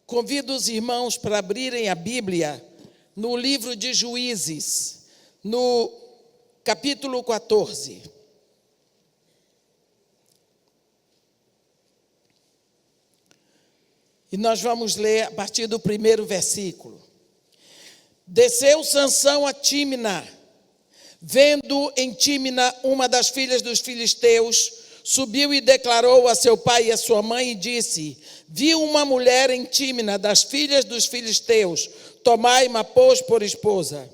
Convido os irmãos para abrirem a Bíblia no livro de Juízes, no capítulo 14. E nós vamos ler a partir do primeiro versículo. Desceu Sansão a Tímina, vendo em Tímina uma das filhas dos filisteus, subiu e declarou a seu pai e a sua mãe e disse: vi uma mulher em Tímina das filhas dos filisteus, tomai-ma, pois, por esposa.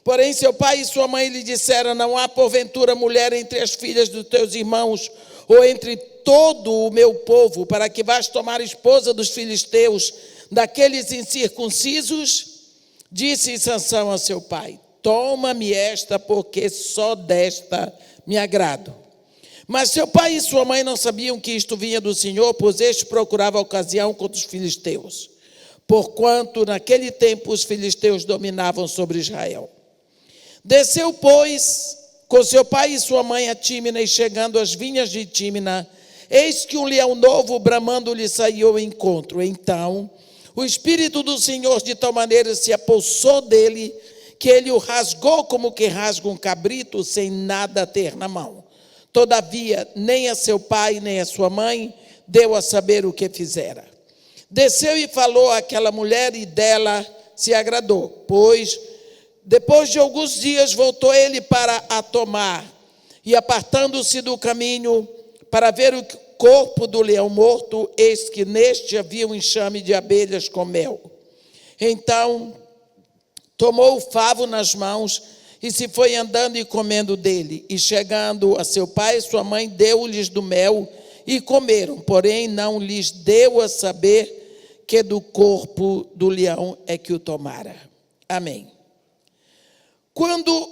Porém seu pai e sua mãe lhe disseram: não há porventura mulher entre as filhas dos teus irmãos, ou entre todo o meu povo, para que vás tomar esposa dos filisteus, daqueles incircuncisos? Disse Sansão a seu pai: toma-me esta, porque só desta me agrado. Mas seu pai e sua mãe não sabiam que isto vinha do Senhor, pois este procurava ocasião contra os filisteus, porquanto naquele tempo os filisteus dominavam sobre Israel. Desceu, pois, com seu pai e sua mãe a Tímina, e chegando às vinhas de Tímina, eis que um leão novo bramando lhe saiu ao encontro. Então o Espírito do Senhor de tal maneira se apossou dele, que ele o rasgou como que rasga um cabrito, sem nada ter na mão. Todavia, nem a seu pai, nem a sua mãe deu a saber o que fizera. Desceu e falou àquela mulher, e dela se agradou. Pois, depois de alguns dias, voltou ele para a tomar, e apartando-se do caminho para ver o corpo do leão morto, eis que neste havia um enxame de abelhas com mel. Então tomou o favo nas mãos e se foi andando e comendo dele. E chegando a seu pai e sua mãe, deu-lhes do mel e comeram. Porém não lhes deu a saber que do corpo do leão é que o tomara. Amém. Quando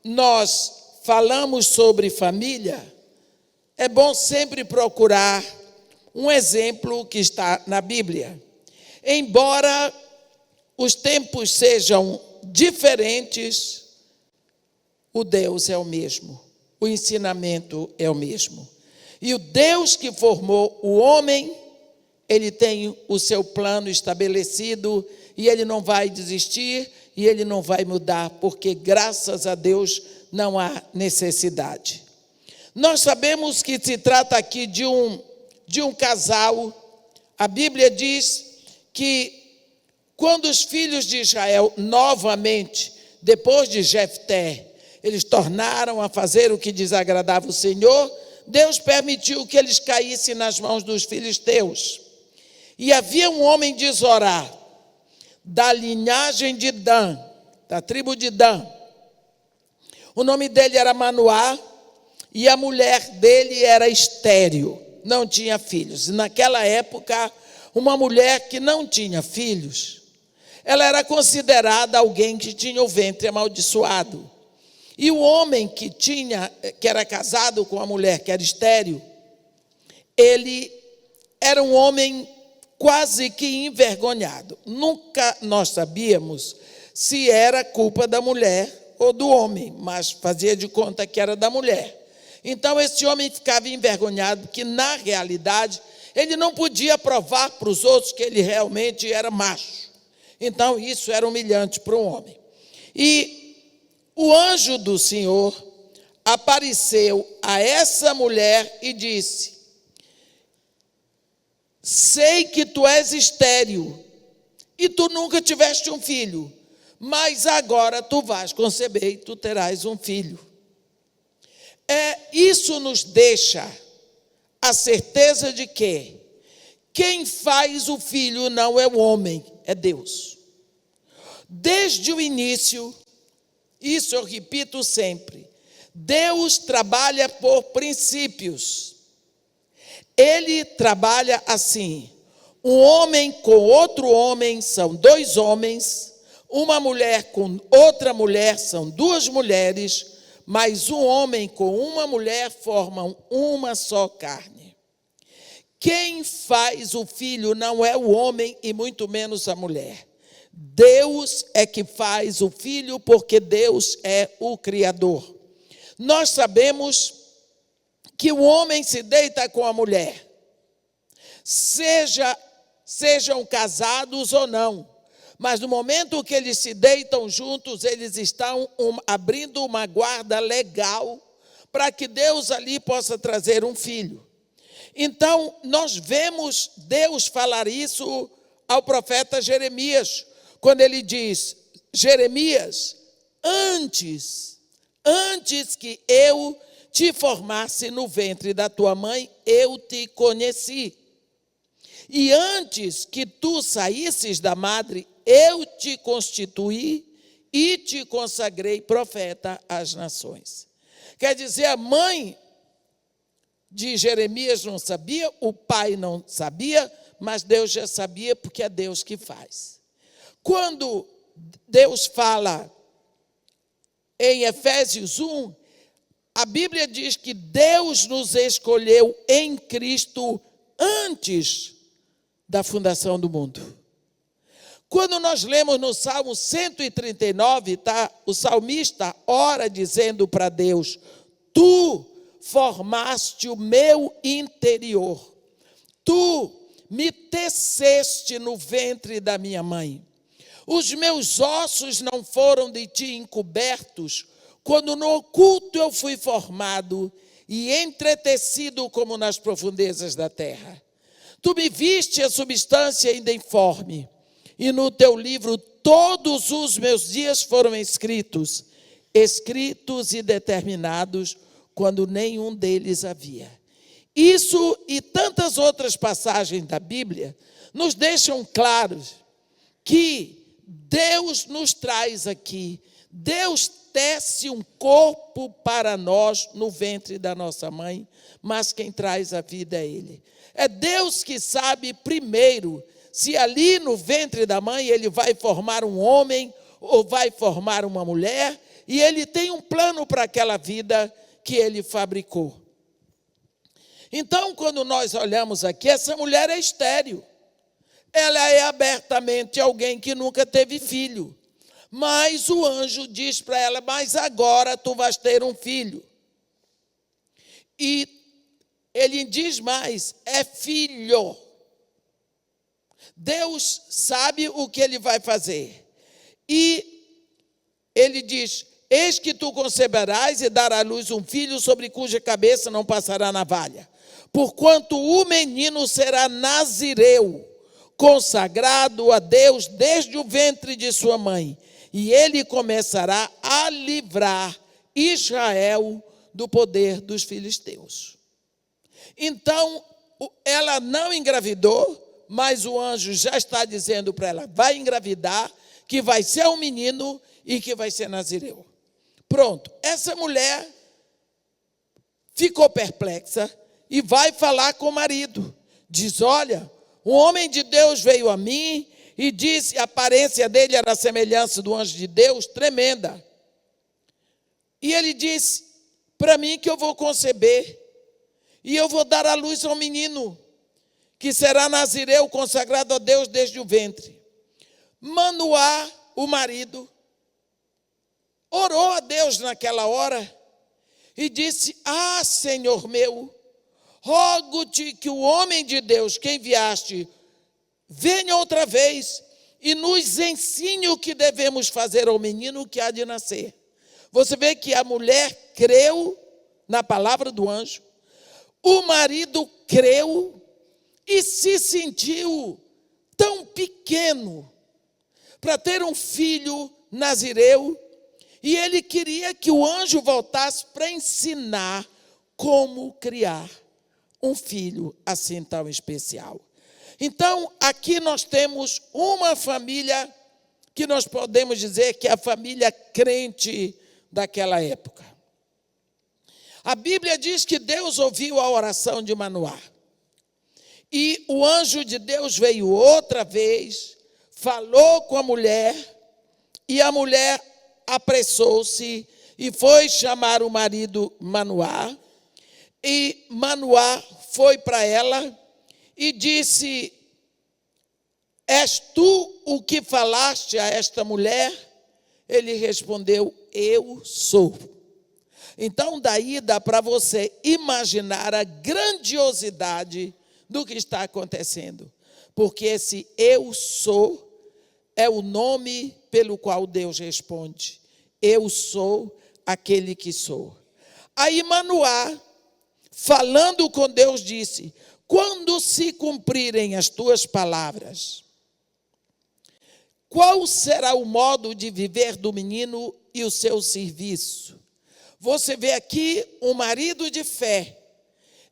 nós falamos sobre família, é bom sempre procurar um exemplo que está na Bíblia. Embora os tempos sejam diferentes, o Deus é o mesmo, o ensinamento é o mesmo. E o Deus que formou o homem, ele tem o seu plano estabelecido, e ele não vai desistir, e ele não vai mudar, porque graças a Deus não há necessidade. Nós sabemos que se trata aqui de um casal. A Bíblia diz que quando os filhos de Israel, novamente, depois de Jefté, eles tornaram a fazer o que desagradava o Senhor, Deus permitiu que eles caíssem nas mãos dos filisteus. E havia um homem de Zorá, da linhagem de Dan, da tribo de Dan. O nome dele era Manoá, e a mulher dele era estéril, não tinha filhos. E naquela época, uma mulher que não tinha filhos, ela era considerada alguém que tinha o ventre amaldiçoado. E o homem que era casado com a mulher que era estéril, ele era um homem quase que envergonhado. Nunca nós sabíamos se era culpa da mulher ou do homem, mas fazia de conta que era da mulher. Então esse homem ficava envergonhado, que na realidade ele não podia provar para os outros que ele realmente era macho. Então isso era humilhante para um homem. E o anjo do Senhor apareceu a essa mulher e disse: sei que tu és estéril e tu nunca tiveste um filho, mas agora tu vais conceber e tu terás um filho. Isso nos deixa a certeza de que quem faz o filho não é o homem, é Deus. Desde o início, isso eu repito sempre, Deus trabalha por princípios. Ele trabalha assim: um homem com outro homem são dois homens, uma mulher com outra mulher são duas mulheres, mas um homem com uma mulher formam uma só carne. Quem faz o filho não é o homem e muito menos a mulher. Deus é que faz o filho, porque Deus é o Criador. Nós sabemos que o homem se deita com a mulher, seja sejam casados ou não. Mas no momento que eles se deitam juntos, eles estão abrindo uma guarda legal para que Deus ali possa trazer um filho. Então, nós vemos Deus falar isso ao profeta Jeremias, quando ele diz: Jeremias, antes que eu te formasse no ventre da tua mãe, eu te conheci. E antes que tu saísses da madre, eu te constituí e te consagrei profeta às nações. Quer dizer, a mãe de Jeremias não sabia, o pai não sabia, mas Deus já sabia, porque é Deus que faz. Quando Deus fala em Efésios 1, a Bíblia diz que Deus nos escolheu em Cristo antes da fundação do mundo. Quando nós lemos no Salmo 139, o salmista ora dizendo para Deus: tu formaste o meu interior, tu me teceste no ventre da minha mãe. Os meus ossos não foram de ti encobertos, quando no oculto eu fui formado e entretecido como nas profundezas da terra. Tu me viste a substância ainda informe, e no teu livro todos os meus dias foram escritos e determinados, quando nenhum deles havia. Isso e tantas outras passagens da Bíblia nos deixam claros que Deus nos traz aqui, Deus tece um corpo para nós no ventre da nossa mãe, mas quem traz a vida é Ele. É Deus que sabe primeiro se ali no ventre da mãe Ele vai formar um homem ou vai formar uma mulher, e Ele tem um plano para aquela vida que Ele fabricou. Então, quando nós olhamos aqui, essa mulher é estéril. Ela é abertamente alguém que nunca teve filho. Mas o anjo diz para ela: mas agora tu vais ter um filho. E ele diz mais: é filho. Deus sabe o que Ele vai fazer. E Ele diz: eis que tu conceberás e darás à luz um filho, sobre cuja cabeça não passará navalha. Porquanto o menino será nazireu, consagrado a Deus desde o ventre de sua mãe. E ele começará a livrar Israel do poder dos filisteus. Então, ela não engravidou, mas o anjo já está dizendo para ela: vai engravidar, que vai ser um menino e que vai ser nazireu. Pronto, essa mulher ficou perplexa e vai falar com o marido. Diz: olha, um homem de Deus veio a mim e disse, a aparência dele era a semelhança do anjo de Deus, tremenda. E ele disse para mim que eu vou conceber e eu vou dar à luz a um menino, que será nazireu, consagrado a Deus desde o ventre. Manoá, o marido, orou a Deus naquela hora e disse: ah, Senhor meu, rogo-te que o homem de Deus que enviaste venha outra vez e nos ensine o que devemos fazer ao menino que há de nascer. Você vê que a mulher creu na palavra do anjo, o marido creu e se sentiu tão pequeno para ter um filho nazireu, e ele queria que o anjo voltasse para ensinar como criar um filho assim tão especial. Então, aqui nós temos uma família que nós podemos dizer que é a família crente daquela época. A Bíblia diz que Deus ouviu a oração de Manoá. E o anjo de Deus veio outra vez, falou com a mulher, e a mulher apressou-se e foi chamar o marido Manoá. E Manoá foi para ela e disse: és tu o que falaste a esta mulher? Ele respondeu: eu sou. Então daí dá para você imaginar a grandiosidade do que está acontecendo. porque esse eu sou é o nome pelo qual Deus responde. Eu sou aquele que sou. Aí Manoá, falando com Deus, disse: quando se cumprirem as tuas palavras, qual será o modo de viver do menino e o seu serviço? Você vê aqui um marido de fé.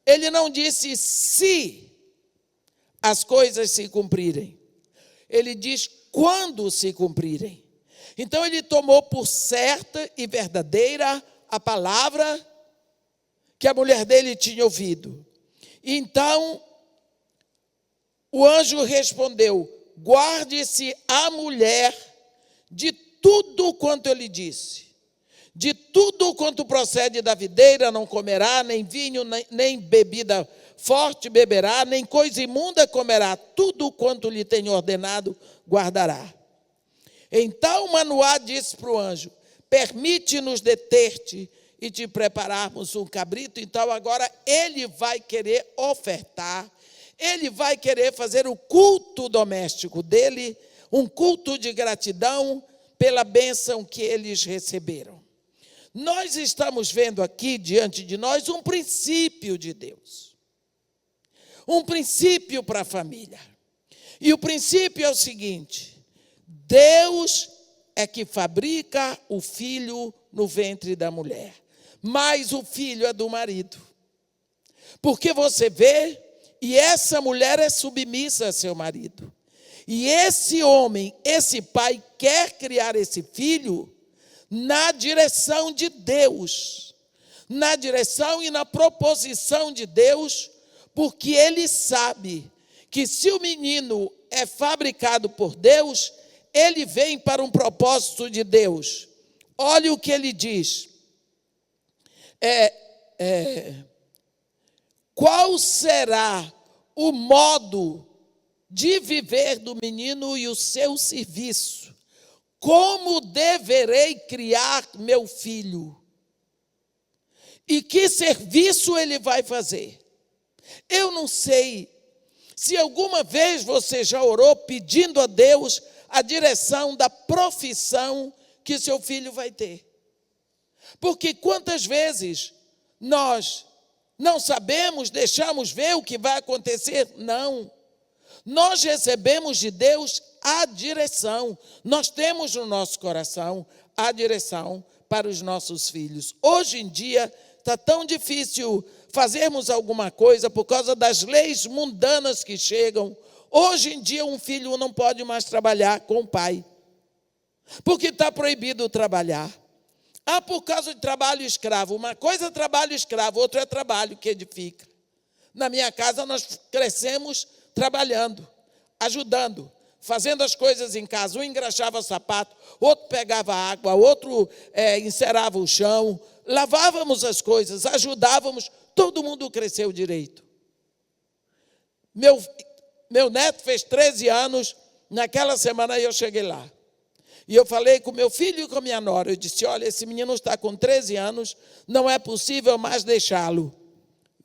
Ele não disse se as coisas se cumprirem. Ele diz quando se cumprirem. Então ele tomou por certa e verdadeira a palavra que a mulher dele tinha ouvido. Então o anjo respondeu: guarde-se a mulher de tudo quanto eu lhe disse. De tudo quanto procede da videira não comerá, nem vinho, nem bebida forte beberá, nem coisa imunda comerá. Tudo quanto lhe tenho ordenado guardará. Então Manoá disse para o anjo: permite-nos deter-te e te prepararmos um cabrito. Então agora ele vai querer ofertar, ele vai querer fazer o culto doméstico dele, um culto de gratidão pela bênção que eles receberam. Nós estamos vendo aqui diante de nós um princípio de Deus, um princípio para a família. E o princípio é o seguinte: Deus é que fabrica o filho no ventre da mulher, mas o filho é do marido. Porque você vê, e essa mulher é submissa a seu marido. E esse homem, esse pai, quer criar esse filho na direção de Deus, na direção e na proposição de Deus, porque ele sabe que se o menino é fabricado por Deus, ele vem para um propósito de Deus. Olha o que ele diz. Qual será o modo de viver do menino e o seu serviço? Como deverei criar meu filho? E que serviço ele vai fazer? Eu não sei se alguma vez você já orou pedindo a Deus a direção da profissão que seu filho vai ter. Porque quantas vezes nós não sabemos, deixamos ver o que vai acontecer? Não. Nós recebemos de Deus a direção. Nós temos no nosso coração a direção para os nossos filhos. Hoje em dia está tão difícil fazermos alguma coisa por causa das leis mundanas que chegam. Hoje em dia um filho não pode mais trabalhar com o pai, porque está proibido trabalhar. Por causa de trabalho escravo. Uma coisa é trabalho escravo, outra é trabalho que edifica. Na minha casa nós crescemos trabalhando, ajudando, fazendo as coisas em casa. Um engraxava sapato, outro pegava água, outro encerava o chão, lavávamos as coisas, ajudávamos, todo mundo cresceu direito. Meu neto fez 13 anos, naquela semana eu cheguei lá. E eu falei com meu filho e com a minha nora, eu disse: olha, esse menino está com 13 anos, não é possível mais deixá-lo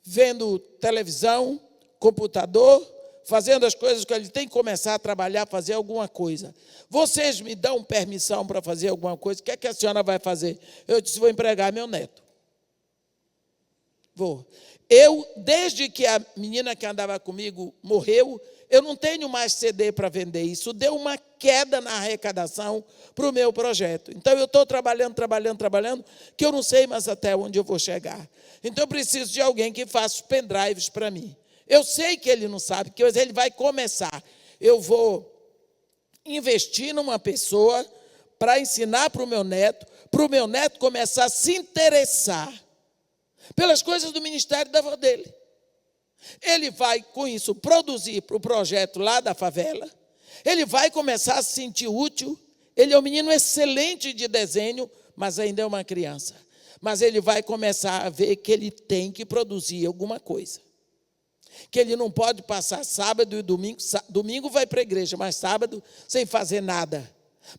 vendo televisão, computador, fazendo as coisas que ele tem que começar a trabalhar, fazer alguma coisa. Vocês me dão permissão para fazer alguma coisa? O que é que a senhora vai fazer? Eu disse: vou empregar meu neto. Vou. Desde que a menina que andava comigo morreu, eu não tenho mais CD para vender. Isso deu uma queda na arrecadação para o meu projeto. Então eu estou trabalhando, que eu não sei mais até onde eu vou chegar. Então eu preciso de alguém que faça os pendrives para mim. Eu sei que ele não sabe, que ele vai começar. Eu vou investir numa pessoa para ensinar para o meu neto começar a se interessar pelas coisas do ministério da avó dele. Ele vai, com isso, produzir para o projeto lá da favela. Ele vai começar a se sentir útil. Ele é um menino excelente de desenho, mas ainda é uma criança. Mas ele vai começar a ver que ele tem que produzir alguma coisa. Que ele não pode passar sábado e domingo. Domingo vai para a igreja, mas sábado sem fazer nada.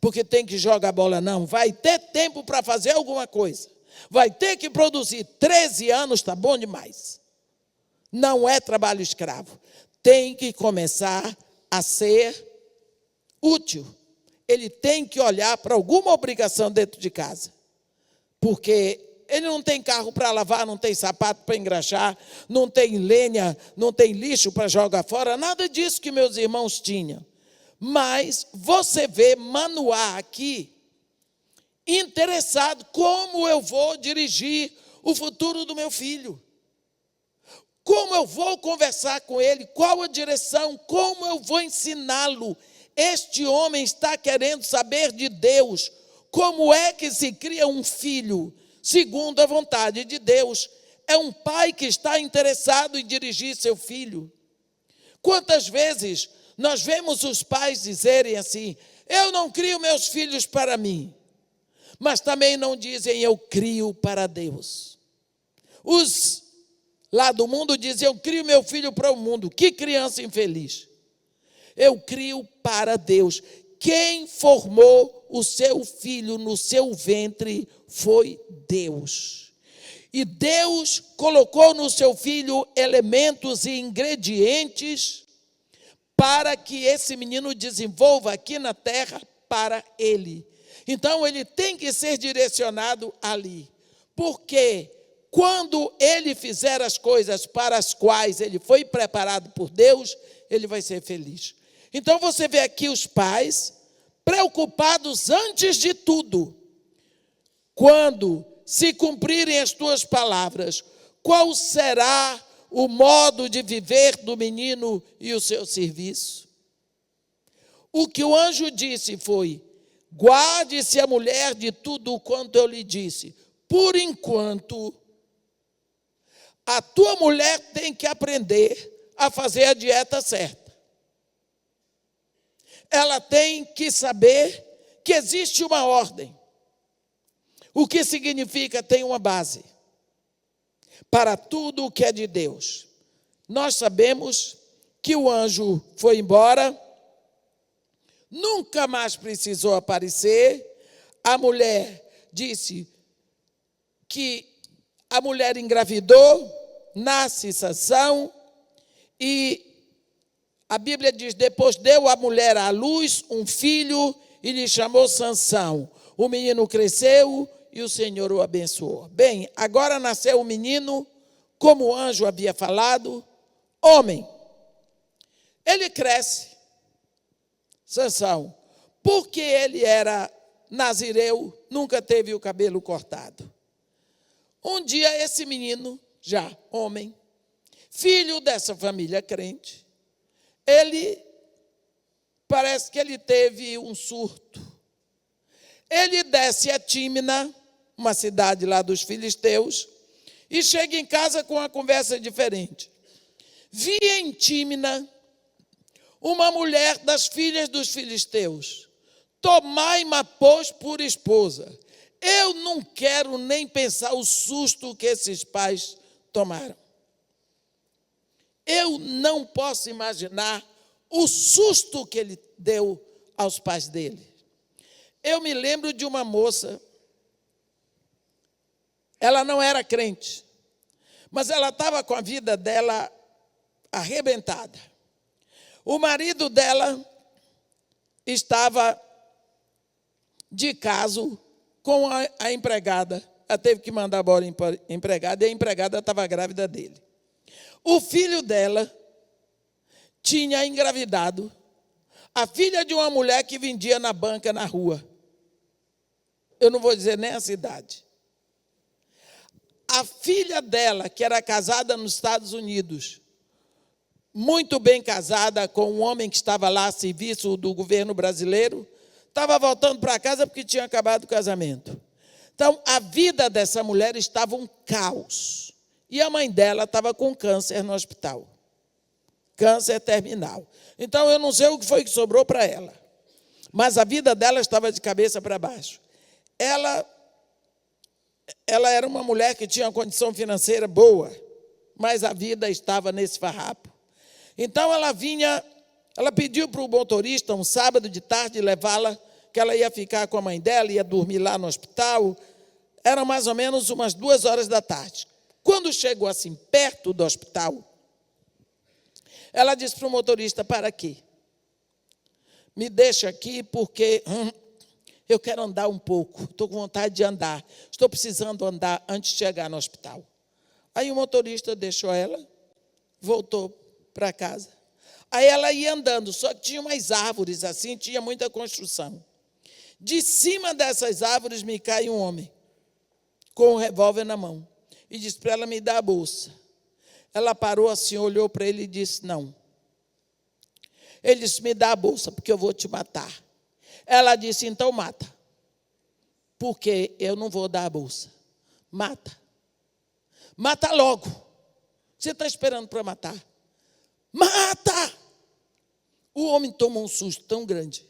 Porque tem que jogar bola, não. Vai ter tempo para fazer alguma coisa. Vai ter que produzir. 13 anos está bom demais. Não é trabalho escravo. Tem que começar a ser útil. Ele tem que olhar para alguma obrigação dentro de casa. Porque ele não tem carro para lavar, não tem sapato para engraxar, não tem lenha, não tem lixo para jogar fora, nada disso que meus irmãos tinham. Mas você vê Manoá aqui, interessado, como eu vou dirigir o futuro do meu filho? Como eu vou conversar com ele? Qual a direção? Como eu vou ensiná-lo? Este homem está querendo saber de Deus. Como é que se cria um filho segundo a vontade de Deus? É um pai que está interessado em dirigir seu filho. Quantas vezes nós vemos os pais dizerem assim: eu não crio meus filhos para mim, mas também não dizem eu crio para Deus. Os lá do mundo dizem eu crio meu filho para o mundo. Que criança infeliz. Eu crio para Deus. Quem formou o seu filho no seu ventre foi Deus. E Deus colocou no seu filho elementos e ingredientes para que esse menino desenvolva aqui na terra para ele. Então ele tem que ser direcionado ali. Porque quando ele fizer as coisas para as quais ele foi preparado por Deus, ele vai ser feliz. Então você vê aqui os pais preocupados antes de tudo. Quando se cumprirem as tuas palavras, qual será o modo de viver do menino e o seu serviço? O que o anjo disse foi: guarde-se a mulher de tudo quanto eu lhe disse. Por enquanto, a tua mulher tem que aprender a fazer a dieta certa. Ela tem que saber que existe uma ordem. O que significa tem uma base para tudo o que é de Deus. Nós sabemos que o anjo foi embora, nunca mais precisou aparecer. A mulher disse que a mulher engravidou, nasce Sansão, e a Bíblia diz: depois deu a mulher à luz um filho e lhe chamou Sansão. O menino cresceu e o Senhor o abençoou. Bem, agora nasceu o menino, como o anjo havia falado, homem. Ele cresce, Sansão, porque ele era nazireu, nunca teve o cabelo cortado. Um dia esse menino, já homem, filho dessa família crente, parece que ele teve um surto. Ele desce a Tímina, uma cidade lá dos filisteus, e chega em casa com uma conversa diferente. Via em Tímina uma mulher das filhas dos filisteus. Tomai-ma, pois, por esposa. Eu não quero nem pensar o susto que esses pais tomaram. Eu não posso imaginar o susto que ele deu aos pais dele. Eu me lembro de uma moça, ela não era crente, mas ela estava com a vida dela arrebentada. O marido dela estava de caso com a empregada. Ela teve que mandar embora a empregada, e a empregada estava grávida dele. O filho dela tinha engravidado a filha de uma mulher que vendia na banca, na rua. Eu não vou dizer nem a cidade. A filha dela, que era casada nos Estados Unidos, muito bem casada com um homem que estava lá a serviço do governo brasileiro, estava voltando para casa porque tinha acabado o casamento. Então, a vida dessa mulher estava um caos. E a mãe dela estava com câncer no hospital. Câncer terminal. Então, eu não sei o que foi que sobrou para ela. Mas a vida dela estava de cabeça para baixo. Ela era uma mulher que tinha uma condição financeira boa, mas a vida estava nesse farrapo. Então, ela pediu para o motorista, um sábado de tarde, levá-la, que ela ia ficar com a mãe dela, ia dormir lá no hospital. Eram mais ou menos umas 2 horas da tarde. Quando chegou assim, perto do hospital, ela disse para o motorista: para aqui. me deixa aqui porque eu quero andar um pouco, estou com vontade de andar, estou precisando andar antes de chegar no hospital. Aí o motorista deixou ela, voltou para casa. Aí ela ia andando, só que tinha umas árvores assim, tinha muita construção. De cima dessas árvores me cai um homem, com um revólver na mão, e disse para ela me dar a bolsa. Ela parou assim, olhou para ele e disse, não. Ele disse, me dá a bolsa, porque eu vou te matar. Ela disse, então mata, porque eu não vou dar a bolsa. Mata. Mata logo. Você está esperando para matar? Mata! O homem tomou um susto tão grande,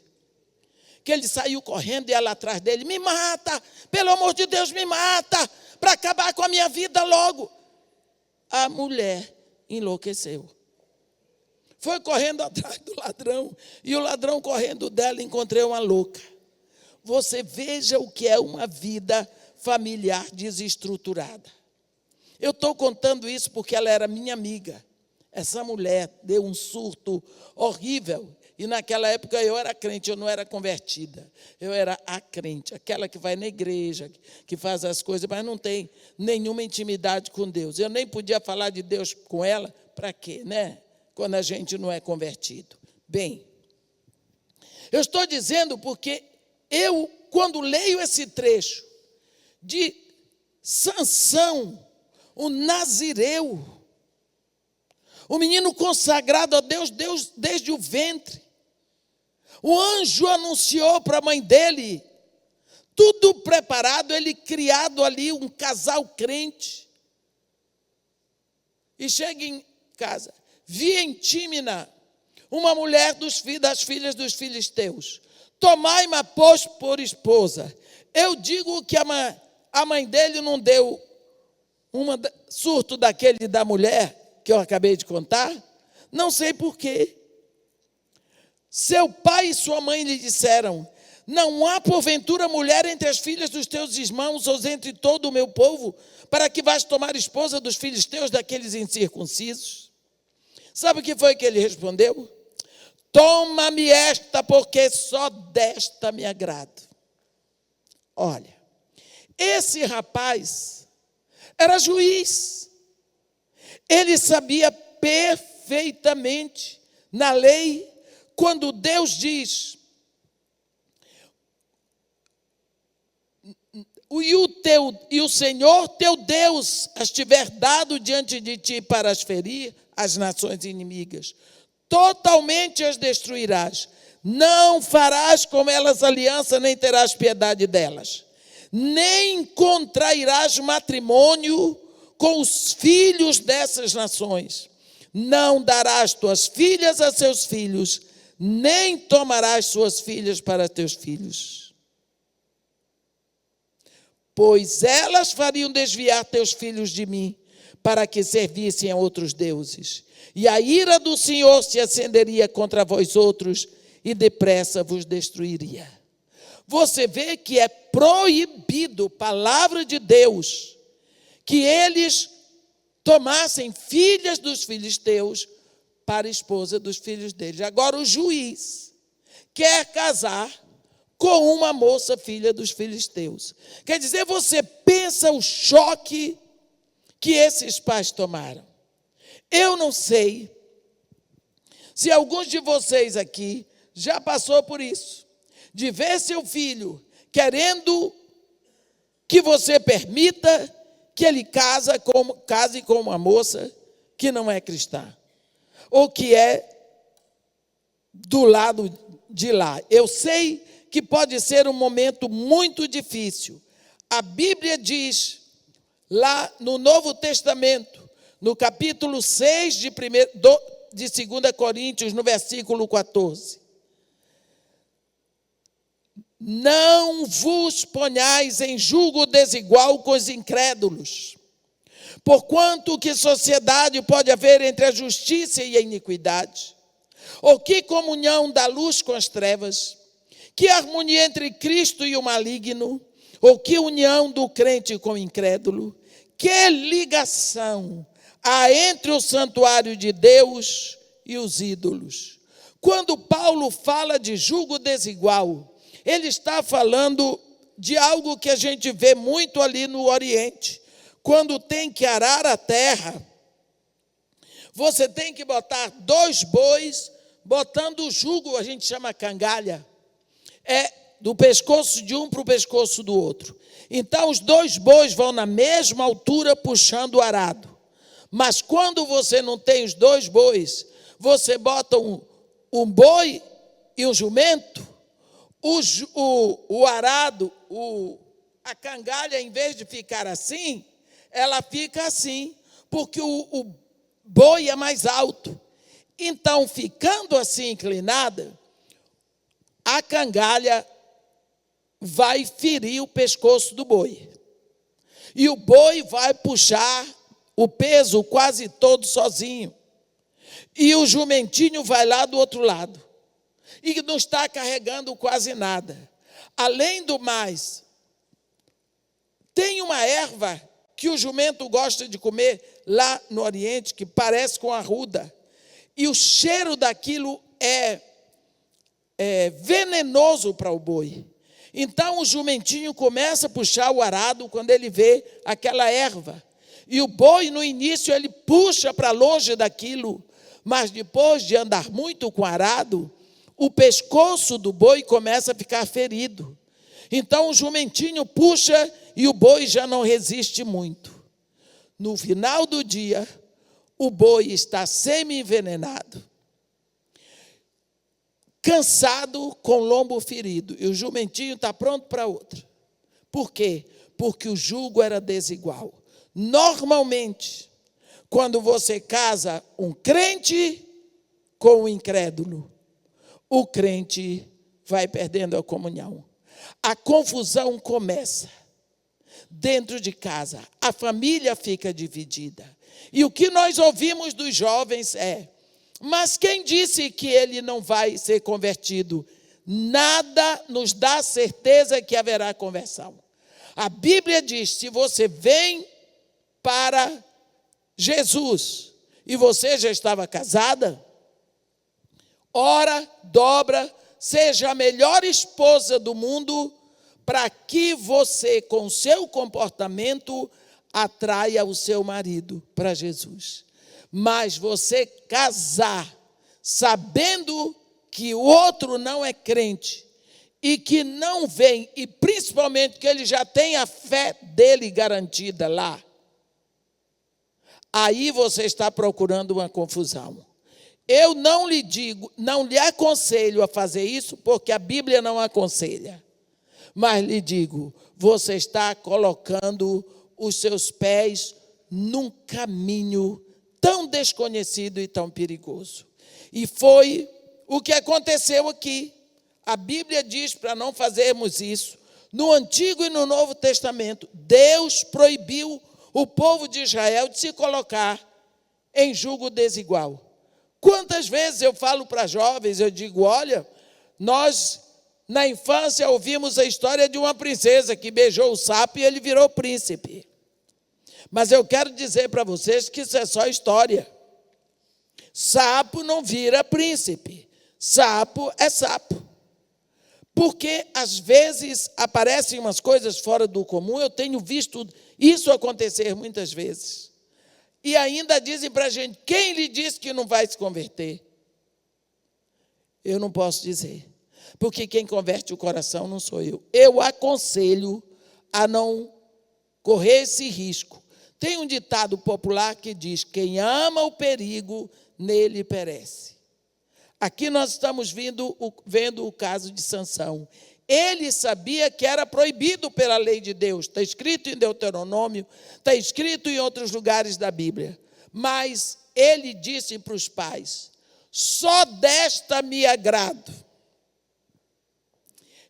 que ele saiu correndo e ela atrás dele, me mata, pelo amor de Deus, me mata, para acabar com a minha vida logo. A mulher enlouqueceu. Foi correndo atrás do ladrão, e o ladrão correndo dela, encontrei uma louca. Você veja o que é uma vida familiar desestruturada. Eu estou contando isso porque ela era minha amiga. Essa mulher deu um surto horrível. E naquela época eu era crente, eu não era convertida. Eu era a crente, aquela que vai na igreja, que faz as coisas, mas não tem nenhuma intimidade com Deus. Eu nem podia falar de Deus com ela, para quê, né? Quando a gente não é convertido. Bem, eu estou dizendo porque eu, quando leio esse trecho de Sansão, o nazireu, o menino consagrado a Deus desde o ventre, o anjo anunciou para a mãe dele, tudo preparado, ele criado ali, um casal crente, e chega em casa, vi em Tímina uma mulher das filhas dos filisteus, tomai-ma, pois, por esposa. Eu digo que a mãe dele não deu surto daquele da mulher, que eu acabei de contar, não sei porquê. Seu pai e sua mãe lhe disseram, não há porventura mulher entre as filhas dos teus irmãos, ou entre todo o meu povo, para que vás tomar esposa dos filisteus, daqueles incircuncisos? Sabe o que foi que ele respondeu? Toma-me esta, porque só desta me agrado. Olha, esse rapaz era juiz. Ele sabia perfeitamente na lei, quando Deus diz, e o Senhor teu Deus as tiver dado diante de ti para as ferir, as nações inimigas, totalmente as destruirás, não farás com elas aliança, nem terás piedade delas, nem contrairás matrimônio com os filhos dessas nações, não darás tuas filhas a seus filhos, nem tomarás suas filhas para teus filhos, pois elas fariam desviar teus filhos de mim, para que servissem a outros deuses, e a ira do Senhor se acenderia contra vós outros, e depressa vos destruiria. Você vê que é proibido, palavra de Deus, que eles tomassem filhas dos filisteus para a esposa dos filhos deles. Agora o juiz quer casar com uma moça filha dos filisteus. Quer dizer, você pensa o choque que esses pais tomaram. Eu não sei se alguns de vocês aqui já passou por isso, de ver seu filho querendo que você permita que ele case com uma moça que não é cristã, ou que é do lado de lá. Eu sei que pode ser um momento muito difícil. A Bíblia diz, lá no Novo Testamento, no capítulo 6 de 2 Coríntios, no versículo 14, não vos ponhais em julgo desigual com os incrédulos, porquanto que sociedade pode haver entre a justiça e a iniquidade? Ou que comunhão da luz com as trevas? Que harmonia entre Cristo e o maligno? Ou que união do crente com o incrédulo? Que ligação há entre o santuário de Deus e os ídolos? Quando Paulo fala de jugo desigual, ele está falando de algo que a gente vê muito ali no Oriente. Quando tem que arar a terra, você tem que botar 2 bois, botando o jugo, a gente chama cangalha, do pescoço de um para o pescoço do outro. Então, os 2 bois vão na mesma altura puxando o arado. Mas quando você não tem os 2 bois, você bota um boi e um jumento, o arado, a cangalha, em vez de ficar assim, ela fica assim, porque o boi é mais alto. Então, ficando assim inclinada, a cangalha vai ferir o pescoço do boi. E o boi vai puxar o peso quase todo sozinho. E o jumentinho vai lá do outro lado. E não está carregando quase nada. Além do mais, tem uma erva que o jumento gosta de comer lá no Oriente, que parece com arruda. E o cheiro daquilo é venenoso para o boi. Então o jumentinho começa a puxar o arado quando ele vê aquela erva. E o boi, no início, ele puxa para longe daquilo, mas depois de andar muito com o arado, o pescoço do boi começa a ficar ferido. Então o jumentinho puxa e o boi já não resiste muito. No final do dia, o boi está semi-envenenado, cansado, com lombo ferido, e o jumentinho está pronto para outra. Por quê? Porque o jugo era desigual. Normalmente, quando você casa um crente com um incrédulo, o crente vai perdendo a comunhão. A confusão começa dentro de casa, a família fica dividida. E o que nós ouvimos dos jovens mas quem disse que ele não vai ser convertido? Nada nos dá certeza que haverá conversão. A Bíblia diz, se você vem para Jesus e você já estava casada, ora, dobra, seja a melhor esposa do mundo, para que você, com o seu comportamento, atraia o seu marido para Jesus. Mas você casar sabendo que o outro não é crente e que não vem, e principalmente que ele já tem a fé dele garantida lá, aí você está procurando uma confusão. Eu não lhe digo, não lhe aconselho a fazer isso, porque a Bíblia não aconselha. Mas lhe digo, você está colocando os seus pés num caminho tão desconhecido e tão perigoso. E foi o que aconteceu aqui. A Bíblia diz para não fazermos isso. No Antigo e no Novo Testamento, Deus proibiu o povo de Israel de se colocar em jugo desigual. Quantas vezes eu falo para jovens, eu digo, olha, nós na infância ouvimos a história de uma princesa que beijou o sapo e ele virou príncipe. Mas eu quero dizer para vocês que isso é só história. Sapo não vira príncipe. Sapo é sapo. Porque às vezes aparecem umas coisas fora do comum, eu tenho visto isso acontecer muitas vezes. E ainda dizem para a gente, quem lhe disse que não vai se converter? Eu não posso dizer. Porque quem converte o coração não sou eu. Eu aconselho a não correr esse risco. Tem um ditado popular que diz, quem ama o perigo, nele perece. Aqui nós estamos vendo o caso de Sansão. Ele sabia que era proibido pela lei de Deus. Está escrito em Deuteronômio, está escrito em outros lugares da Bíblia. Mas ele disse para os pais, só desta me agrado.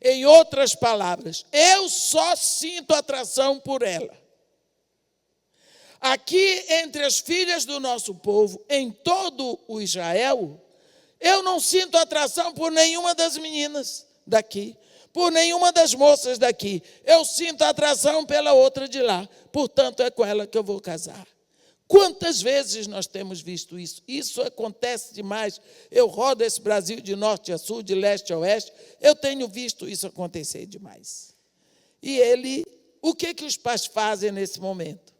Em outras palavras, eu só sinto atração por ela. Aqui, entre as filhas do nosso povo, em todo o Israel, eu não sinto atração por nenhuma das meninas daqui, por nenhuma das moças daqui. Eu sinto atração pela outra de lá, portanto, é com ela que eu vou casar. Quantas vezes nós temos visto isso? Isso acontece demais. Eu rodo esse Brasil de norte a sul, de leste a oeste, eu tenho visto isso acontecer demais. E o que os pais fazem nesse momento?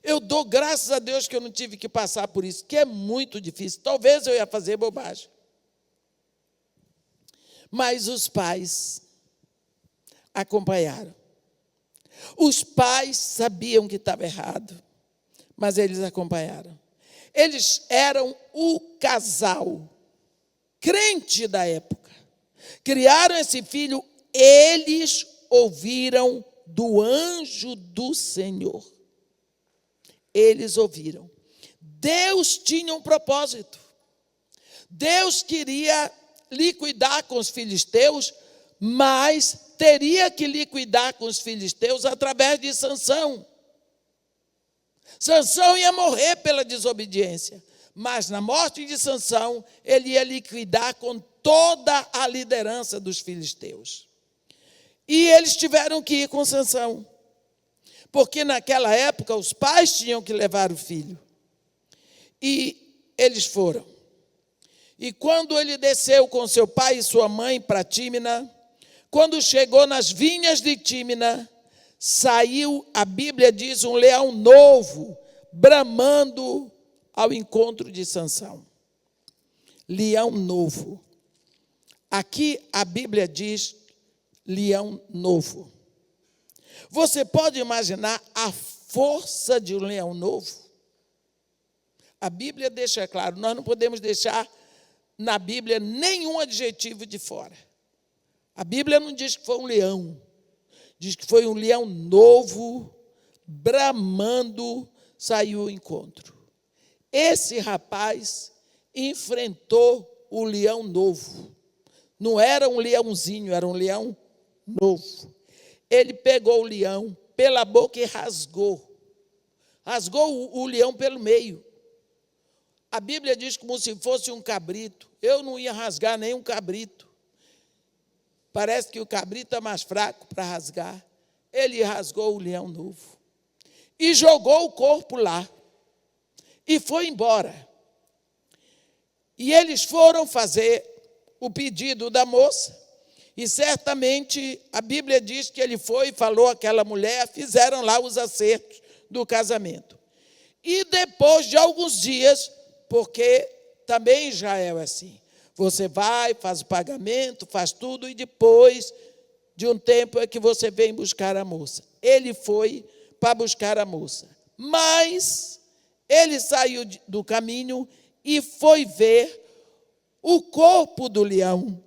Eu dou graças a Deus que eu não tive que passar por isso, que é muito difícil. Talvez eu ia fazer bobagem. Mas os pais acompanharam. Os pais sabiam que estava errado, mas eles acompanharam. Eles eram o casal crente da época. Criaram esse filho, eles ouviram do anjo do Senhor. Eles ouviram. Deus tinha um propósito. Deus queria liquidar com os filisteus, mas teria que liquidar com os filisteus através de Sansão. Sansão ia morrer pela desobediência, mas na morte de Sansão, ele ia liquidar com toda a liderança dos filisteus. E eles tiveram que ir com Sansão, porque naquela época os pais tinham que levar o filho. E eles foram. E quando ele desceu com seu pai e sua mãe para Tímina, quando chegou nas vinhas de Tímina, saiu, a Bíblia diz, um leão novo, bramando ao encontro de Sansão. Leão novo. Aqui a Bíblia diz leão novo. Você pode imaginar a força de um leão novo? A Bíblia deixa claro, nós não podemos deixar na Bíblia nenhum adjetivo de fora. A Bíblia não diz que foi um leão, diz que foi um leão novo, bramando, saiu ao encontro. Esse rapaz enfrentou o leão novo. Não era um leãozinho, era um leão novo. Ele pegou o leão pela boca e rasgou. Rasgou o leão pelo meio. A Bíblia diz como se fosse um cabrito. Eu não ia rasgar nem um cabrito. Parece que o cabrito é mais fraco para rasgar. Ele rasgou o leão novo. E jogou o corpo lá. E foi embora. E eles foram fazer o pedido da moça. E certamente a Bíblia diz que ele foi e falou àquela mulher, fizeram lá os acertos do casamento. E depois de alguns dias, porque também em Israel é assim, você vai, faz o pagamento, faz tudo e depois de um tempo é que você vem buscar a moça. Ele foi para buscar a moça, mas ele saiu do caminho e foi ver o corpo do leão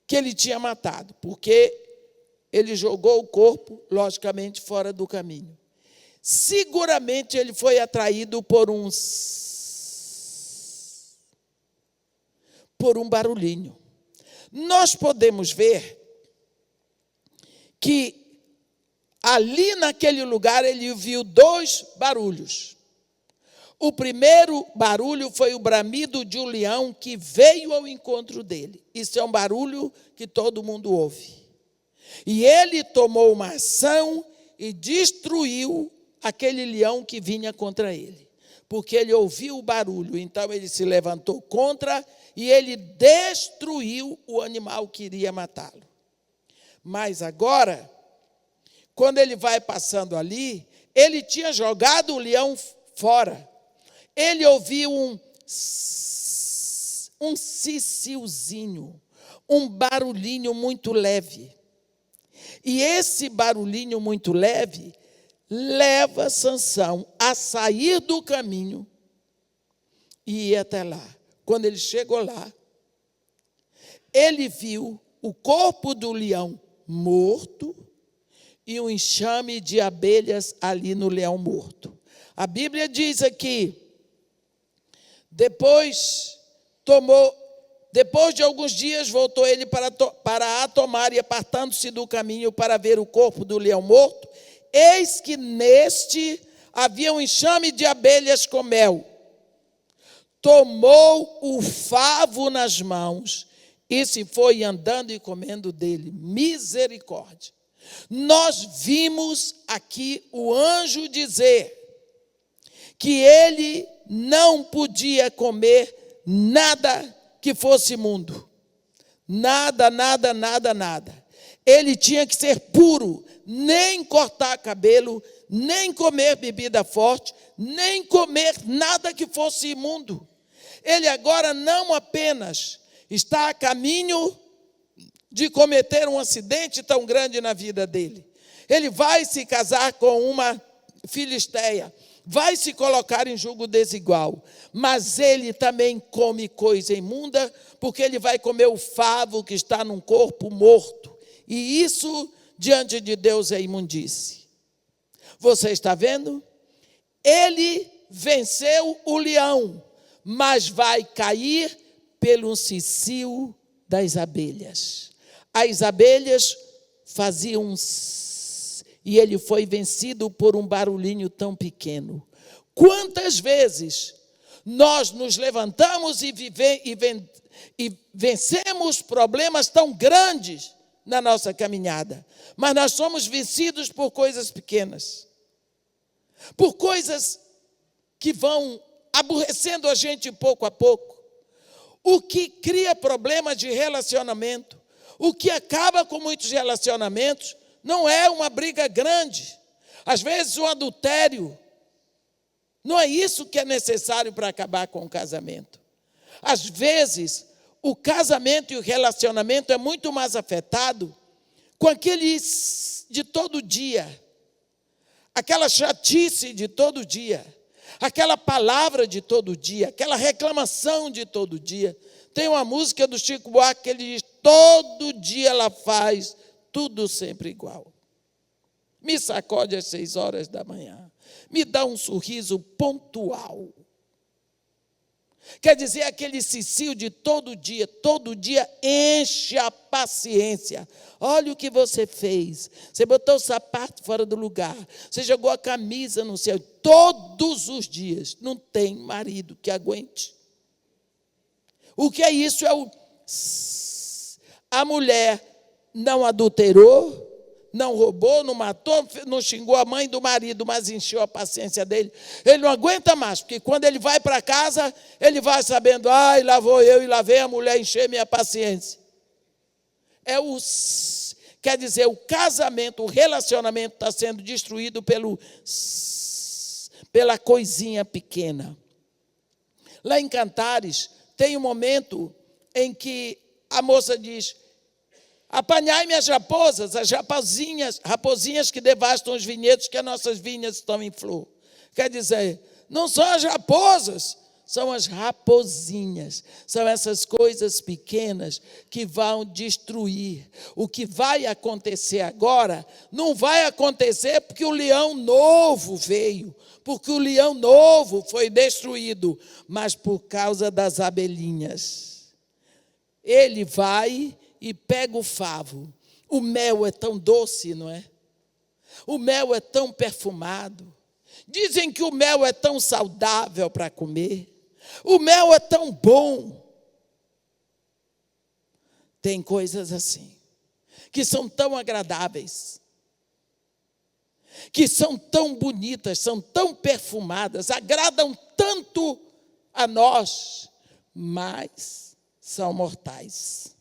que ele tinha matado, porque ele jogou o corpo, logicamente, fora do caminho. Seguramente ele foi atraído por um barulhinho. Nós podemos ver que ali naquele lugar ele viu dois barulhos. O primeiro barulho foi o bramido de um leão que veio ao encontro dele. Isso é um barulho que todo mundo ouve. E ele tomou uma ação e destruiu aquele leão que vinha contra ele. Porque ele ouviu o barulho, então ele se levantou contra e ele destruiu o animal que iria matá-lo. Mas agora, quando ele vai passando ali, ele tinha jogado o leão fora. Ele ouviu um cicilzinho, um barulhinho muito leve. E esse barulhinho muito leve leva Sansão a sair do caminho e ir até lá. Quando ele chegou lá, ele viu o corpo do leão morto e um enxame de abelhas ali no leão morto. A Bíblia diz aqui, depois de alguns dias, voltou ele para a tomar e apartando-se do caminho para ver o corpo do leão morto, eis que neste havia um enxame de abelhas com mel. Tomou o favo nas mãos e se foi andando e comendo dele. Misericórdia. Nós vimos aqui o anjo dizer que ele não podia comer nada que fosse imundo. Nada, nada, nada, nada. Ele tinha que ser puro, nem cortar cabelo, nem comer bebida forte, nem comer nada que fosse imundo. Ele agora não apenas está a caminho de cometer um acidente tão grande na vida dele. Ele vai se casar com uma filisteia, vai se colocar em julgo desigual, mas ele também come coisa imunda, porque ele vai comer o favo que está num corpo morto. E isso, diante de Deus, é imundície. Você está vendo? Ele venceu o leão, mas vai cair pelo cicio das abelhas. As abelhas faziam e ele foi vencido por um barulhinho tão pequeno. Quantas vezes nós nos levantamos e vencemos problemas tão grandes na nossa caminhada, mas nós somos vencidos por coisas pequenas, por coisas que vão aborrecendo a gente pouco a pouco. O que cria problemas de relacionamento, o que acaba com muitos relacionamentos, não é uma briga grande. Às vezes o adultério, não é isso que é necessário para acabar com o casamento. Às vezes o casamento e o relacionamento é muito mais afetado com aqueles de todo dia, aquela chatice de todo dia, aquela palavra de todo dia, aquela reclamação de todo dia. Tem uma música do Chico Buarque que ele diz: todo dia ela faz tudo sempre igual. Me sacode às 6 horas da manhã, me dá um sorriso pontual. Quer dizer, aquele cicio de todo dia enche a paciência. Olha o que você fez. Você botou o sapato fora do lugar, você jogou a camisa no céu. Todos os dias. Não tem marido que aguente. O que é isso? A mulher não adulterou, não roubou, não matou, não xingou a mãe do marido, mas encheu a paciência dele. Ele não aguenta mais, porque quando ele vai para casa, ele vai sabendo: ai, lá vou eu e lá vem a mulher encher minha paciência. Quer dizer, o casamento, o relacionamento está sendo destruído pela coisinha pequena. Lá em Cantares, tem um momento em que a moça diz: apanhai-me as raposas, as raposinhas que devastam os vinhedos, que as nossas vinhas estão em flor. Quer dizer, não são as raposas, são as raposinhas. São essas coisas pequenas que vão destruir. O que vai acontecer agora, não vai acontecer porque o leão novo veio, porque o leão novo foi destruído, mas por causa das abelhinhas. Ele vai e pega o favo. O mel é tão doce, não é? O mel é tão perfumado. Dizem que o mel é tão saudável para comer. O mel é tão bom. Tem coisas assim, que são tão agradáveis, que são tão bonitas, são tão perfumadas, agradam tanto a nós, mas são mortais.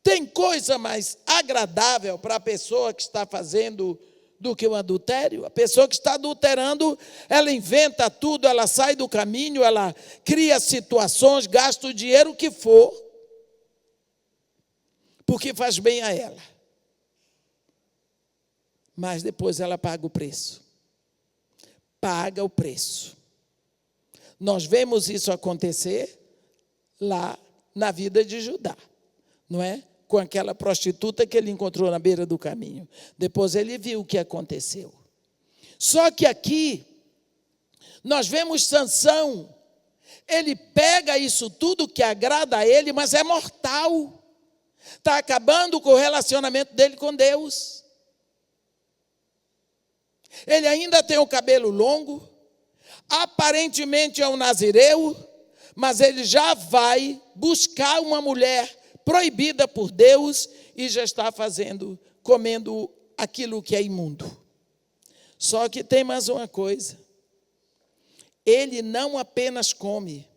Tem coisa mais agradável para a pessoa que está fazendo do que o adultério? A pessoa que está adulterando, ela inventa tudo, ela sai do caminho, ela cria situações, gasta o dinheiro que for, porque faz bem a ela. Mas depois ela paga o preço. Paga o preço. Nós vemos isso acontecer lá na vida de Judá, não é? Com aquela prostituta que ele encontrou na beira do caminho. Depois ele viu o que aconteceu. Só que aqui, nós vemos Sansão, ele pega isso tudo que agrada a ele, mas é mortal. Está acabando com o relacionamento dele com Deus. Ele ainda tem o cabelo longo, aparentemente é um nazireu, mas ele já vai buscar uma mulher proibida por Deus e já está fazendo comendo aquilo que é imundo. Só que tem mais uma coisa. Ele não apenas come,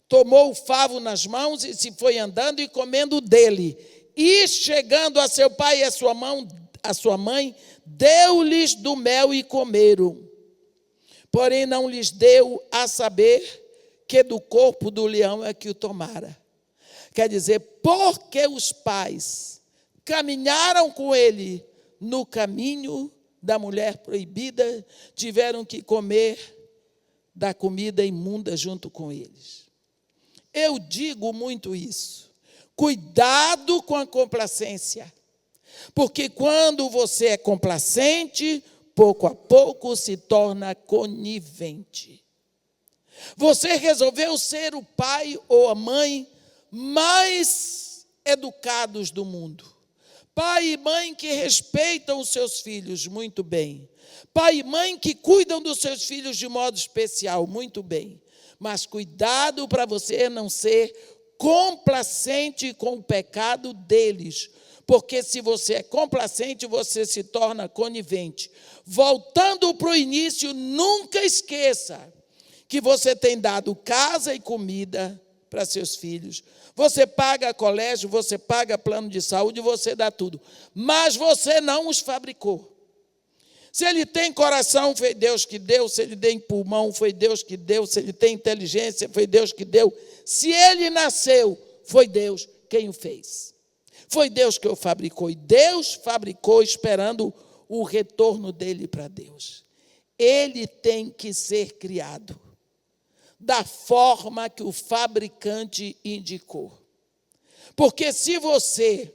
tomou o favo nas mãos e se foi andando e comendo dele. E chegando a seu pai e a sua mãe, deu-lhes do mel e comeram. Porém não lhes deu a saber que do corpo do leão é que o tomara. Quer dizer, porque os pais caminharam com ele no caminho da mulher proibida, tiveram que comer da comida imunda junto com eles. Eu digo muito isso. Cuidado com a complacência. Porque quando você é complacente, pouco a pouco se torna conivente. Você resolveu ser o pai ou a mãe mais educados do mundo. Pai e mãe que respeitam os seus filhos muito bem. Pai e mãe que cuidam dos seus filhos de modo especial, muito bem. Mas cuidado para você não ser complacente com o pecado deles. Porque se você é complacente, você se torna conivente. Voltando para o início, nunca esqueça que você tem dado casa e comida para seus filhos. Você paga colégio, você paga plano de saúde, você dá tudo. Mas você não os fabricou. Se ele tem coração, foi Deus que deu. Se ele tem pulmão, foi Deus que deu. Se ele tem inteligência, foi Deus que deu. Se ele nasceu, foi Deus quem o fez. Foi Deus que o fabricou. E Deus fabricou esperando o retorno dele para Deus. Ele tem que ser criado da forma que o fabricante indicou. Porque se você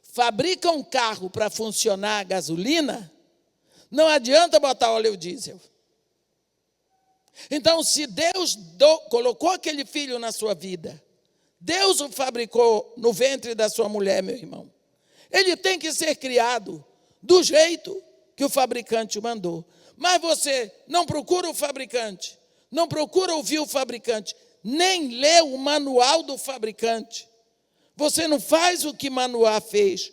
fabrica um carro para funcionar a gasolina, não adianta botar óleo diesel. Então, se Deus colocou aquele filho na sua vida, Deus o fabricou no ventre da sua mulher, meu irmão. Ele tem que ser criado do jeito que o fabricante mandou. Mas você não procura o fabricante, não procura ouvir o fabricante, nem lê o manual do fabricante. Você não faz o que Manoá fez.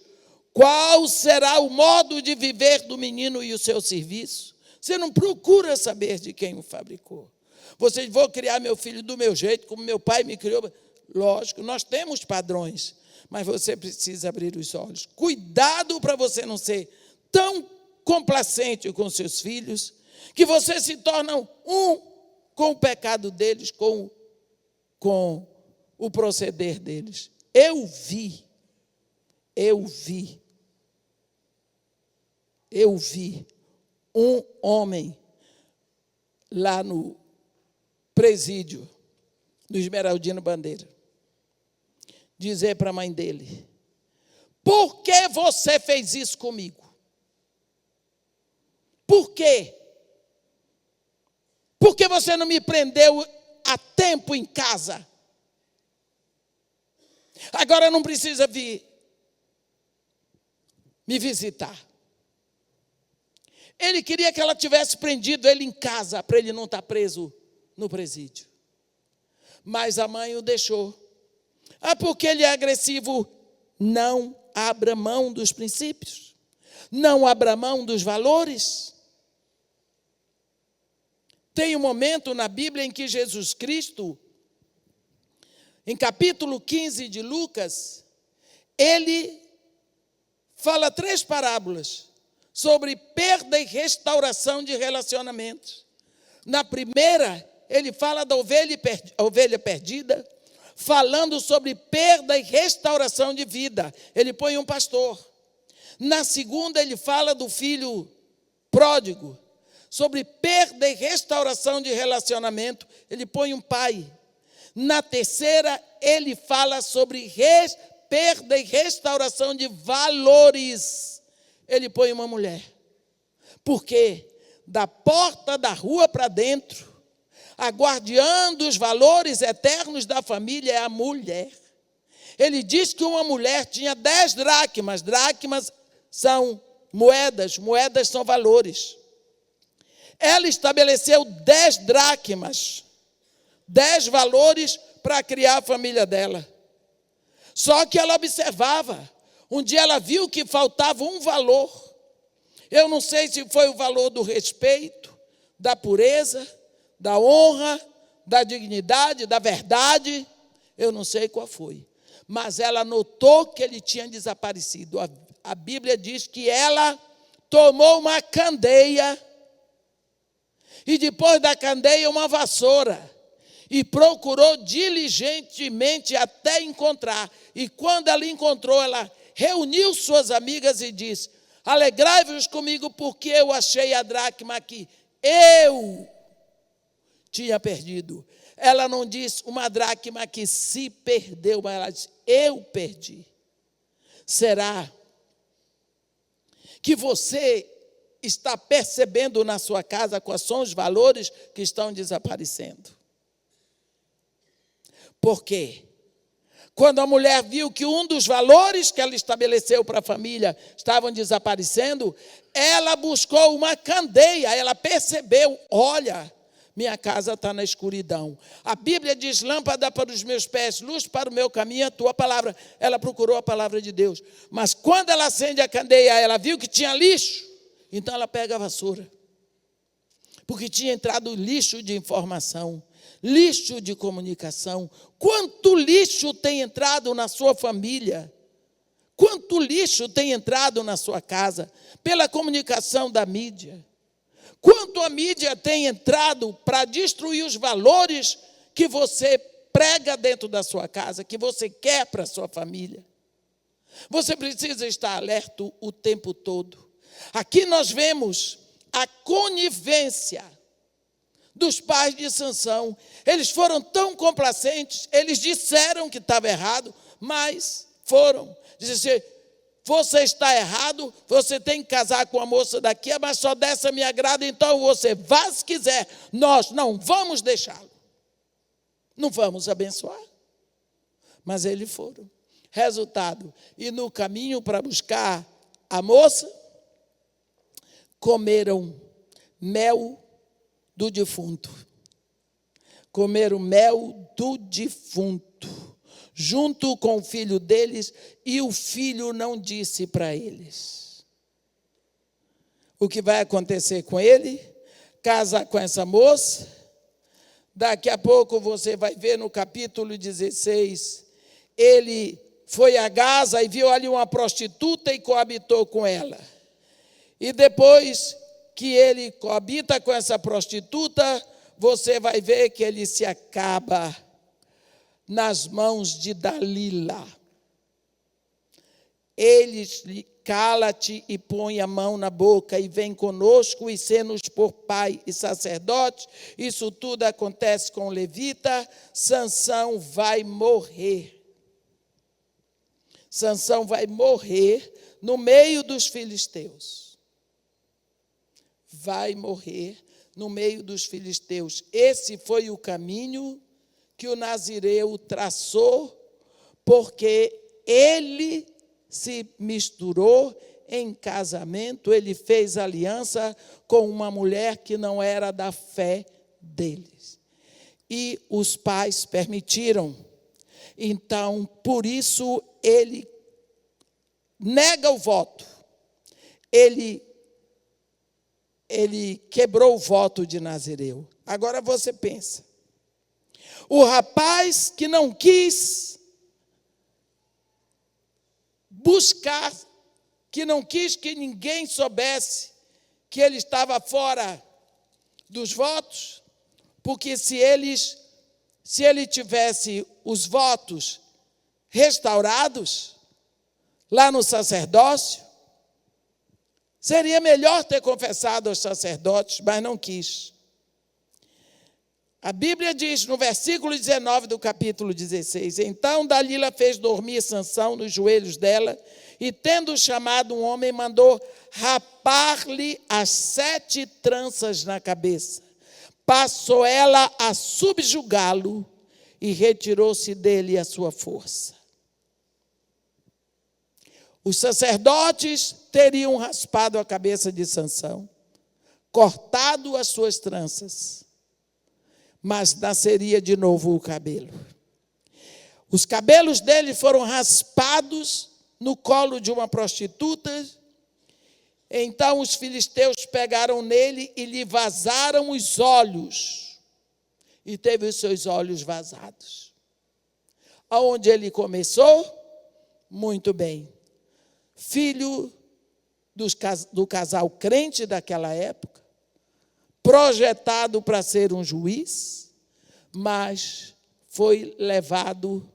Qual será o modo de viver do menino e o seu serviço? Você não procura saber de quem o fabricou. Você vou criar meu filho do meu jeito, como meu pai me criou. Lógico, nós temos padrões, mas você precisa abrir os olhos. Cuidado para você não ser tão complacente com seus filhos, que você se torna um com o pecado deles, com o proceder deles. Eu vi um homem lá no presídio do Esmeraldino Bandeira dizer para a mãe dele: por que você fez isso comigo? Por quê? Por que você não me prendeu a tempo em casa? Agora não precisa vir me visitar. Ele queria que ela tivesse prendido ele em casa, para ele não estar preso no presídio. Mas a mãe o deixou. Ah, porque ele é agressivo? Não abra mão dos princípios. Não abra mão dos valores. Tem um momento na Bíblia em que Jesus Cristo, em capítulo 15 de Lucas, ele fala 3 parábolas sobre perda e restauração de relacionamentos. Na primeira, ele fala da ovelha perdida, falando sobre perda e restauração de vida. Ele põe um pastor. Na segunda, ele fala do filho pródigo, sobre perda e restauração de relacionamento. Ele põe um pai. Na terceira, ele fala sobre perda e restauração de valores. Ele põe uma mulher. Porque da porta da rua para dentro, a guardiã dos valores eternos da família é a mulher. Ele diz que uma mulher tinha 10 dracmas. Dracmas são moedas, moedas são valores. Ela estabeleceu 10 dracmas, 10 valores para criar a família dela. Só que ela observava, Um dia ela viu que faltava um valor. Eu não sei se foi o valor do respeito, da pureza, da honra, da dignidade, da verdade. Eu não sei qual foi. Mas ela notou que ele tinha desaparecido. A Bíblia diz que ela tomou uma candeia e depois da candeia uma vassoura e procurou diligentemente até encontrar. E quando ela encontrou, ela reuniu suas amigas e disse: alegrai-vos comigo porque eu achei a dracma que eu tinha perdido. Ela não disse uma dracma que se perdeu, mas ela disse: eu perdi. Será que você está percebendo na sua casa quais são os valores que estão desaparecendo? Por quê? Quando a mulher viu que um dos valores que ela estabeleceu para a família estavam desaparecendo, ela buscou uma candeia, ela percebeu: olha, minha casa está na escuridão. A Bíblia diz: lâmpada para os meus pés, luz para o meu caminho, a tua palavra. Ela procurou a palavra de Deus. Mas quando ela acende a candeia, ela viu que tinha lixo. Então ela pega a vassoura. Porque tinha entrado lixo de informação, lixo de comunicação. Quanto lixo tem entrado na sua família? Quanto lixo tem entrado na sua casa? Pela comunicação da mídia. Quanto a mídia tem entrado para destruir os valores que você prega dentro da sua casa, que você quer para a sua família. Você precisa estar alerta o tempo todo. Aqui nós vemos a conivência dos pais de Sansão. Eles foram tão complacentes, eles disseram que estava errado, mas foram. Dizem: você está errado, você tem que casar com a moça daqui, mas só dessa me agrada, então você vá se quiser, nós não vamos deixá-lo. Não vamos abençoar. Mas eles foram. Resultado, e no caminho para buscar a moça, comeram mel do defunto. Comeram mel do defunto, junto com o filho deles, e o filho não disse para eles o que vai acontecer com ele. Casa com essa moça. Daqui a pouco você vai ver no capítulo 16, ele foi a Gaza e viu ali uma prostituta e coabitou com ela. E depois que ele coabita com essa prostituta, você vai ver que ele se acaba nas mãos de Dalila. Eles lhe: cala-te e põe a mão na boca e vem conosco e sê-nos por pai e sacerdote. Isso tudo acontece com o levita. Sansão vai morrer. Sansão vai morrer no meio dos filisteus. Vai morrer no meio dos filisteus. Esse foi o caminho que o nazireu traçou, porque ele se misturou em casamento, ele fez aliança com uma mulher que não era da fé deles. E os pais permitiram. Então, por isso, ele nega o voto. Ele quebrou o voto de Nazireu. Agora você pensa. O rapaz que não quis buscar, que não quis que ninguém soubesse que ele estava fora dos votos, porque se ele tivesse os votos restaurados lá no sacerdócio, seria melhor ter confessado aos sacerdotes, mas não quis. A Bíblia diz no versículo 19 do capítulo 16, então Dalila fez dormir Sansão nos joelhos dela, e tendo chamado um homem, mandou rapar-lhe as 7 tranças na cabeça. Passou ela a subjugá-lo e retirou-se dele a sua força. Os sacerdotes teriam raspado a cabeça de Sansão, cortado as suas tranças, mas nasceria de novo o cabelo. Os cabelos dele foram raspados no colo de uma prostituta. Então os filisteus pegaram nele e lhe vazaram os olhos. E teve os seus olhos vazados. Aonde ele começou? Muito bem. Filho do casal crente daquela época, projetado para ser um juiz, mas foi levado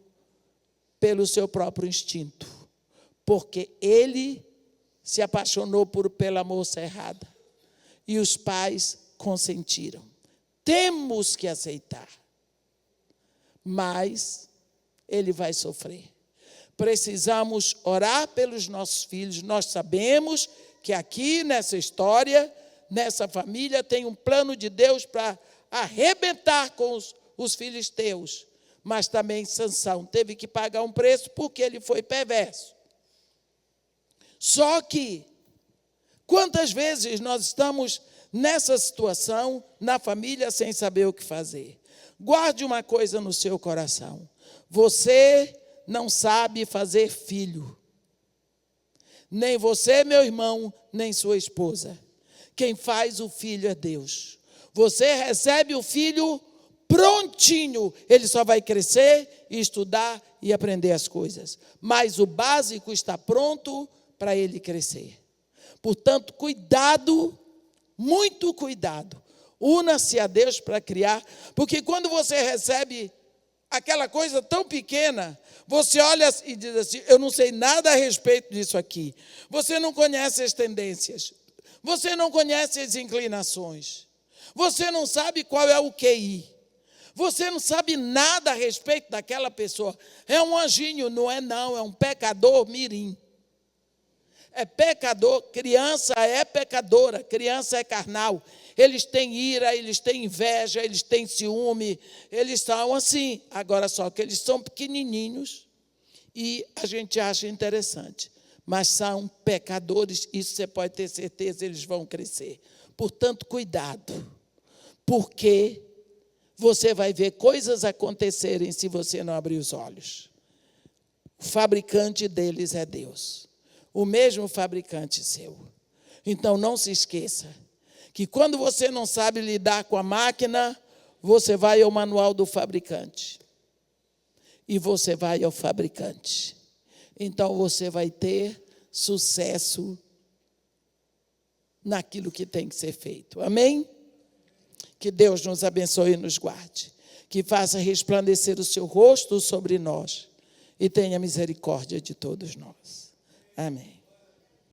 pelo seu próprio instinto, porque ele se apaixonou pela moça errada e os pais consentiram. Temos que aceitar, mas ele vai sofrer. Precisamos orar pelos nossos filhos. Nós sabemos que aqui nessa história, nessa família, tem um plano de Deus para arrebentar com os filisteus. Mas também Sansão teve que pagar um preço porque ele foi perverso. Só que, quantas vezes nós estamos nessa situação, na família, sem saber o que fazer? Guarde uma coisa no seu coração. Você não sabe fazer filho. Nem você, meu irmão, nem sua esposa. Quem faz o filho é Deus. Você recebe o filho prontinho. Ele só vai crescer, estudar e aprender as coisas. Mas o básico está pronto para ele crescer. Portanto, cuidado, muito cuidado. Una-se a Deus para criar, porque quando você recebe aquela coisa tão pequena, você olha e diz assim, eu não sei nada a respeito disso aqui. Você não conhece as tendências. Você não conhece as inclinações. Você não sabe qual é o QI. Você não sabe nada a respeito daquela pessoa. É um anjinho, não, é um pecador mirim. É pecador, criança é pecadora, criança é carnal. Eles têm ira, eles têm inveja, eles têm ciúme, eles são assim. Agora só que eles são pequenininhos e a gente acha interessante. Mas são pecadores, isso você pode ter certeza, eles vão crescer. Portanto, cuidado, porque você vai ver coisas acontecerem se você não abrir os olhos. O fabricante deles é Deus. O mesmo fabricante seu. Então, não se esqueça que quando você não sabe lidar com a máquina, você vai ao manual do fabricante. E você vai ao fabricante. Então, você vai ter sucesso naquilo que tem que ser feito. Amém? Que Deus nos abençoe e nos guarde. Que faça resplandecer o seu rosto sobre nós. E tenha misericórdia de todos nós. Amém.